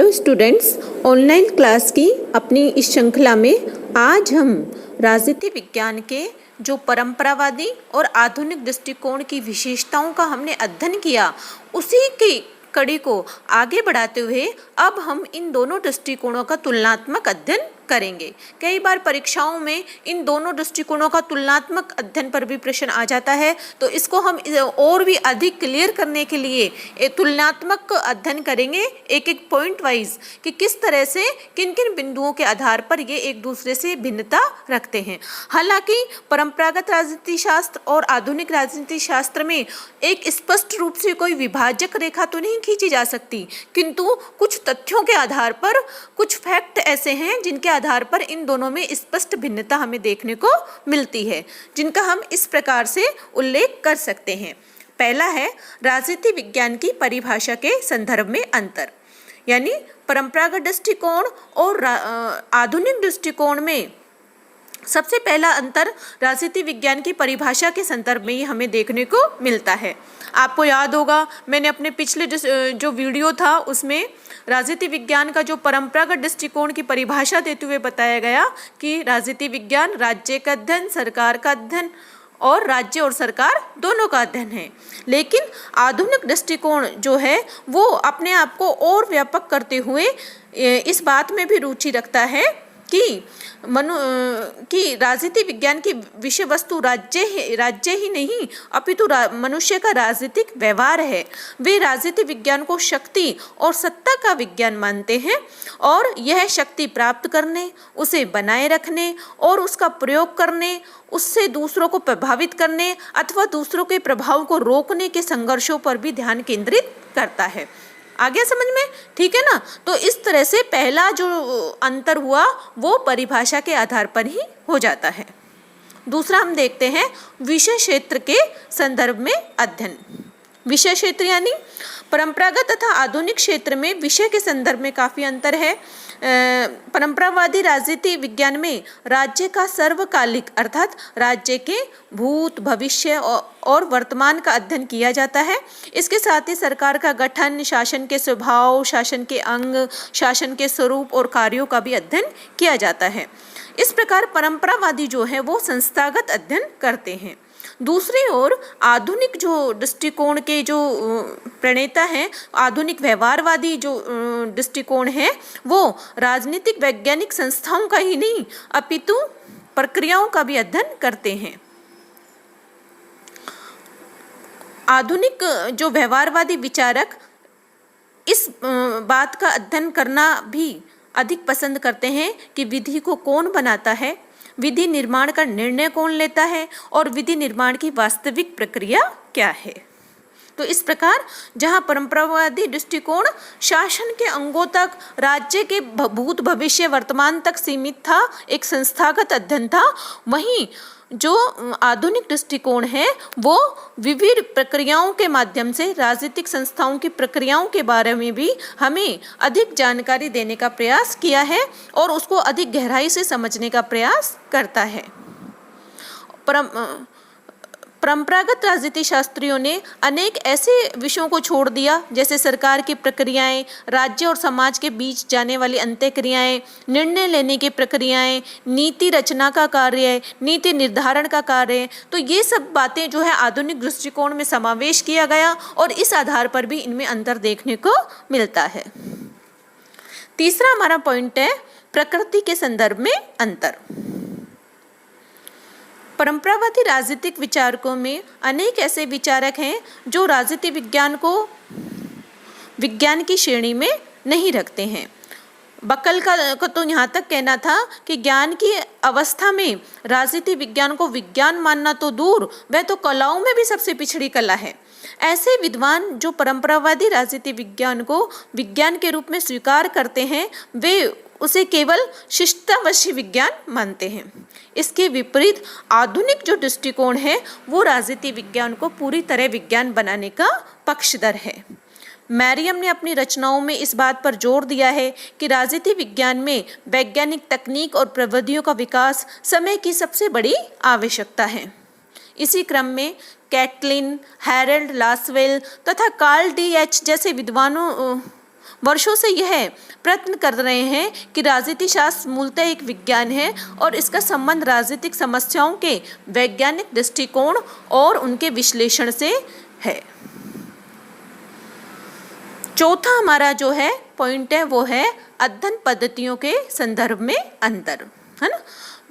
Hello students, online class की अपनी इस श्रृंखला में आज हम राजनीति विज्ञान के जो परंपरावादी और आधुनिक दृष्टिकोण की विशेषताओं का हमने अध्ययन किया, उसी की कड़ी को आगे बढ़ाते हुए अब हम इन दोनों दृष्टिकोणों का तुलनात्मक अध्ययन करेंगे। कई बार परीक्षाओं में इन दोनों दृष्टिकोणों का तुलनात्मक अध्ययन पर भी प्रश्न आ जाता है, तो इसको हम और भी अधिक क्लियर करने के लिए तुलनात्मक अध्ययन करेंगे एक एक पॉइंट वाइज कि किस तरह से किन किन बिंदुओं के आधार पर ये एक दूसरे से भिन्नता रखते हैं। हालांकि परंपरागत राजनीति शास्त्र और आधुनिक राजनीति शास्त्र में एक स्पष्ट रूप से कोई विभाजक रेखा तो नहीं खींची जा सकती, किंतु कुछ तथ्यों के आधार पर कुछ फैक्ट ऐसे हैं जिनके आधार पर इन दोनों में स्पष्ट भिन्नता हमें देखने को मिलती है, जिनका हम इस प्रकार से उल्लेख कर सकते हैं। पहला है राजनीति विज्ञान की परिभाषा के संदर्भ में अंतर, यानी परंपरागत दृष्टिकोण और आधुनिक दृष्टिकोण में सबसे पहला अंतर राजनीति विज्ञान की परिभाषा के संदर्भ में ही हमें देखने को मिलता है। आपको याद होगा, मैंने अपने पिछले जो वीडियो था उसमें राजनीति विज्ञान का जो परंपरागत दृष्टिकोण की परिभाषा देते हुए बताया गया कि राजनीति विज्ञान राज्य का अध्ययन, सरकार का अध्ययन और राज्य और सरकार दोनों का अध्ययन है। लेकिन आधुनिक दृष्टिकोण जो है वो अपने आप को और व्यापक करते हुए इस बात में भी रुचि रखता है कि राजनीति विज्ञान की विषय वस्तु राज्य ही नहीं अपितु मनुष्य का राजनीतिक व्यवहार है। वे राजनीति विज्ञान को शक्ति और सत्ता का विज्ञान मानते हैं और यह शक्ति प्राप्त करने, उसे बनाए रखने और उसका प्रयोग करने, उससे दूसरों को प्रभावित करने अथवा दूसरों के प्रभाव को रोकने के संघर्षों पर भी ध्यान केंद्रित करता है। आ गया समझ में? ठीक है ना। तो इस तरह से पहला जो अंतर हुआ वो परिभाषा के आधार पर ही हो जाता है। दूसरा हम देखते हैं विषय क्षेत्र के संदर्भ में अध्ययन। विषय क्षेत्र यानी परंपरागत तथा आधुनिक क्षेत्र में विषय के संदर्भ में काफ़ी अंतर है। परंपरावादी राजनीति विज्ञान में राज्य का सर्वकालिक अर्थात राज्य के भूत, भविष्य और वर्तमान का अध्ययन किया जाता है। इसके साथ ही सरकार का गठन, शासन के स्वभाव, शासन के अंग, शासन के स्वरूप और कार्यों का भी अध्ययन किया जाता है। इस प्रकार परंपरावादी जो है वो संस्थागत अध्ययन करते हैं। दूसरी ओर आधुनिक जो दृष्टिकोण के जो प्रणेता हैं, आधुनिक व्यवहारवादी जो दृष्टिकोण है वो राजनीतिक वैज्ञानिक संस्थाओं का ही नहीं अपितु प्रक्रियाओं का भी अध्ययन करते हैं। आधुनिक जो व्यवहारवादी विचारक इस बात का अध्ययन करना भी अधिक पसंद करते हैं कि विधि को कौन बनाता है, विधि निर्माण का निर्णय कौन लेता है और विधि निर्माण की वास्तविक प्रक्रिया क्या है। तो इस प्रकार जहाँ परंपरावादी दृष्टिकोण शासन के अंगों तक, राज्य के भूत, भविष्य, वर्तमान तक सीमित था, एक संस्थागत अध्ययन था, वहीं जो आधुनिक दृष्टिकोण है वो विविध प्रक्रियाओं के माध्यम से राजनीतिक संस्थाओं की प्रक्रियाओं के बारे में भी हमें अधिक जानकारी देने का प्रयास किया है और उसको अधिक गहराई से समझने का प्रयास करता है। परंपरागत राजनीति शास्त्रियों ने अनेक ऐसे विषयों को छोड़ दिया जैसे सरकार की प्रक्रियाएं, राज्य और समाज के बीच जाने वाली अंतःक्रियाएं, निर्णय लेने की प्रक्रियाएं, नीति रचना का कार्य, नीति निर्धारण का कार्य। तो ये सब बातें जो है आधुनिक दृष्टिकोण में समावेश किया गया और इस आधार पर भी इनमें अंतर देखने को मिलता है। तीसरा हमारा पॉइंट है प्रकृति के संदर्भ में अंतर। परंपरावादी राजनीतिक विचारकों में अनेक ऐसे विचारक हैं जो राजनीति विज्ञान को विज्ञान की श्रेणी में नहीं रखते हैं। बकल का तो यहाँ तक कहना था कि ज्ञान की अवस्था में राजनीति विज्ञान को विज्ञान मानना तो दूर, वह तो कलाओं में भी सबसे पिछड़ी कला है। ऐसे विद्वान जो परंपरावादी राजनीति विज्ञान को विज्ञान के रूप में स्वीकार करते हैं वे उसे केवल शिष्टावशी विज्ञान मानते हैं। इसके विपरीत आधुनिक जो दृष्टिकोण है वो राजनीति विज्ञान को पूरी तरह विज्ञान बनाने का पक्षधर है। मैरियम ने अपनी रचनाओं में इस बात पर जोर दिया है कि राजनीति विज्ञान में वैज्ञानिक तकनीक और प्रविधियों का विकास समय की सबसे बड़ी आवश्यकता है। इसी क्रम में कैटलिन, हैरल्ड लासवेल तथा कार्ल डी एच जैसे विद्वानों वर्षों से यह प्रयत्न कर रहे हैं कि राजनीति शास्त्र मूलतः एक विज्ञान है और इसका संबंध राजनीतिक समस्याओं के वैज्ञानिक दृष्टिकोण और उनके विश्लेषण से है। चौथा हमारा जो है पॉइंट है वो है अध्ययन पद्धतियों के संदर्भ में अंतर, है ना।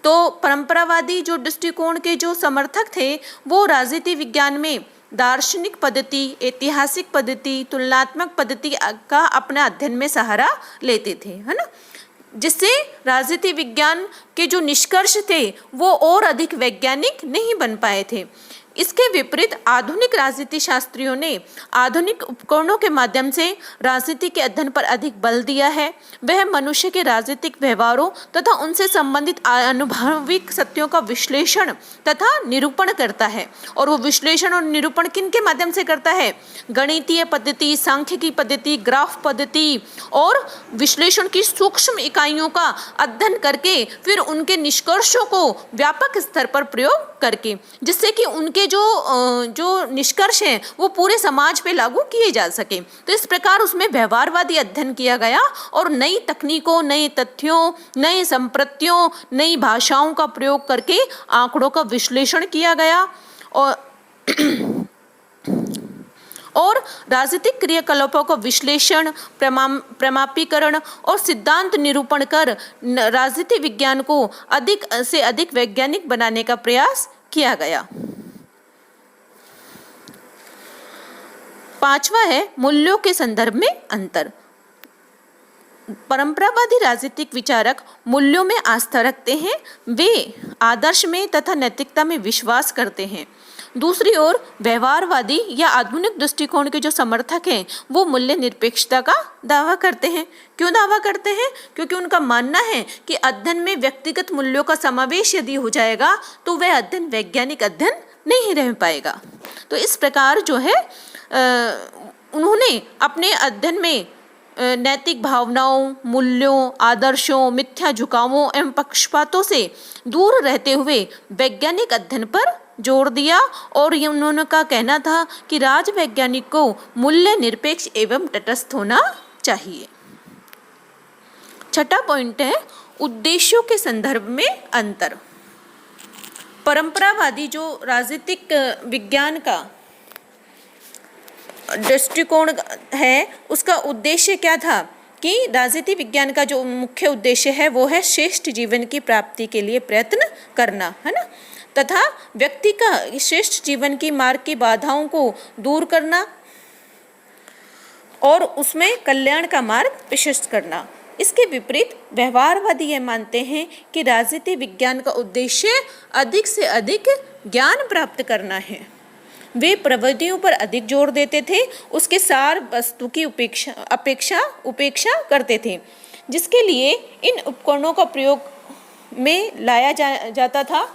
तो परंपरावादी जो दृष्टिकोण के जो समर्थक थे वो राजनीति विज्ञान में दार्शनिक पद्धति, ऐतिहासिक पद्धति, तुलनात्मक पद्धति का अपने अध्ययन में सहारा लेते थे, है ना, जिससे राजनीति विज्ञान के जो निष्कर्ष थे वो और अधिक वैज्ञानिक नहीं बन पाए थे। इसके विपरीत आधुनिक राजनीति शास्त्रियों ने आधुनिक उपकरणों के माध्यम से राजनीति के अध्ययन पर अधिक बल दिया है। वह मनुष्य के राजनीतिक व्यवहारों तथा उनसे संबंधित अनुभविक सत्यों का विश्लेषण तथा निरूपण करता है। और वो विश्लेषण और निरूपण किन के माध्यम से करता है? गणितीय पद्धति, सांख्यिकी पद्धति, ग्राफ पद्धति और विश्लेषण की सूक्ष्म इकाइयों का अध्ययन करके फिर उनके निष्कर्षों को व्यापक स्तर पर प्रयोग करके, जिससे कि उनके जो निष्कर्ष हैं वो पूरे समाज पे लागू किए जा सके। तो इस प्रकार उसमें व्यवहारवादी अध्ययन किया गया और नई तकनीकों, नए तथ्यों, नए संप्रत्यों, नई भाषाओं का प्रयोग करके आंकड़ों का विश्लेषण किया गया और राजनीतिक क्रियाकलापों का विश्लेषण, प्रमापीकरण और सिद्धांत निरूपण कर राजनीति विज्ञान को अधिक से अधिक वैज्ञानिक बनाने का प्रयास किया गया। पांचवा है मूल्यों के संदर्भ में अंतर। परंपरावादी राजनीतिक विचारक मूल्यों में आस्था रखते हैं, वे आदर्श में तथा नैतिकता में विश्वास करते हैं। दूसरी ओर व्यवहारवादी या आधुनिक दृष्टिकोण के जो समर्थक हैं वो मूल्य निरपेक्षता का दावा करते हैं। क्यों दावा करते हैं? क्योंकि उनका मानना है कि अध्ययन में व्यक्तिगत मूल्यों का समावेश यदि हो जाएगा तो वह अध्ययन वैज्ञानिक अध्ययन नहीं रह पाएगा। तो इस प्रकार जो है उन्होंने अपने अध्ययन में नैतिक भावनाओं, मूल्यों, आदर्शों, मिथ्या झुकावों एवं पक्षपातों से दूर रहते हुए वैज्ञानिक अध्ययन पर जोर दिया और ये उन्होंने का कहना था कि राज वैज्ञानिक को मूल्य निरपेक्ष एवं तटस्थ होना चाहिए। छठा पॉइंट है उद्देश्यों के संदर्भ में अंतर। परंपरावादी जो राजनीतिक विज्ञान का दृष्टिकोण है उसका उद्देश्य क्या था कि राजनीति विज्ञान का जो मुख्य उद्देश्य है वो है श्रेष्ठ जीवन की प्राप्ति के लिए प्रयत्न करना, है ना, तथा व्यक्ति का श्रेष्ठ जीवन की मार्ग की बाधाओं को दूर करना और उसमें कल्याण का मार्ग प्रशस्त करना। इसके विपरीत व्यवहारवादी यह मानते हैं कि राजनीति विज्ञान का उद्देश्य अधिक से अधिक ज्ञान प्राप्त करना है। वे प्रविधियों पर अधिक जोर देते थे, उसके सार वस्तु की उपेक्षा करते थे, जिसके लिए इन उपकरणों का प्रयोग में लाया जाता था।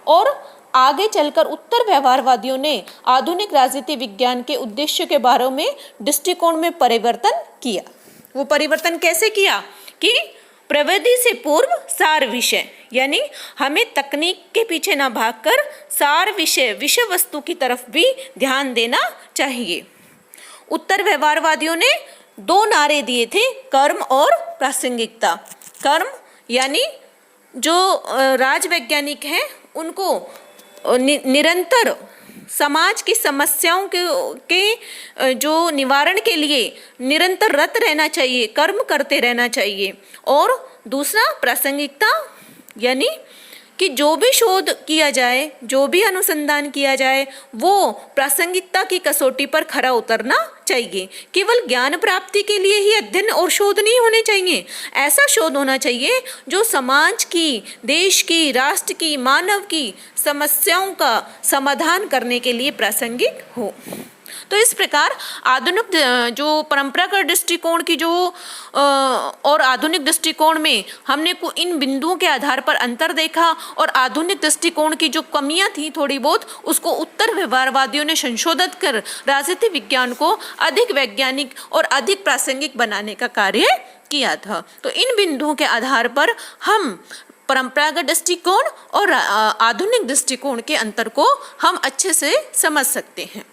और आगे चलकर उत्तर व्यवहारवादियों ने आधुनिक राजनीति विज्ञान के उद्देश्य के बारे में दृष्टिकोण में परिवर्तन किया। वो परिवर्तन कैसे किया कि प्रविधि से पूर्व सार विषय, यानी हमें तकनीक के पीछे ना भागकर सार विषय वस्तु की तरफ भी ध्यान देना चाहिए। उत्तर व्यवहारवादियों ने दो नारे दिए थे, कर्म और प्रासंगिकता। कर्म यानी जो राजवैज्ञानिक हैं उनको निरंतर समाज की समस्याओं के जो निवारण के लिए निरंतर रत रहना चाहिए, कर्म करते रहना चाहिए। और दूसरा प्रासंगिकता, यानी कि जो भी शोध किया जाए, जो भी अनुसंधान किया जाए वो प्रासंगिकता की कसौटी पर खरा उतरना चाहिए। केवल ज्ञान प्राप्ति के लिए ही अध्ययन और शोध नहीं होने चाहिए, ऐसा शोध होना चाहिए जो समाज की, देश की, राष्ट्र की, मानव की समस्याओं का समाधान करने के लिए प्रासंगिक हो। तो इस प्रकार आधुनिक जो परंपरागत दृष्टिकोण की जो और आधुनिक दृष्टिकोण में हमने इन बिंदुओं के आधार पर अंतर देखा और आधुनिक दृष्टिकोण की जो कमियां थी थोड़ी बहुत उसको उत्तर व्यवहारवादियों ने संशोधित कर राजनीति विज्ञान को अधिक वैज्ञानिक और अधिक प्रासंगिक बनाने का कार्य किया था। तो इन बिंदुओं के आधार पर हम परंपरागत दृष्टिकोण और आधुनिक दृष्टिकोण के अंतर को हम अच्छे से समझ सकते हैं।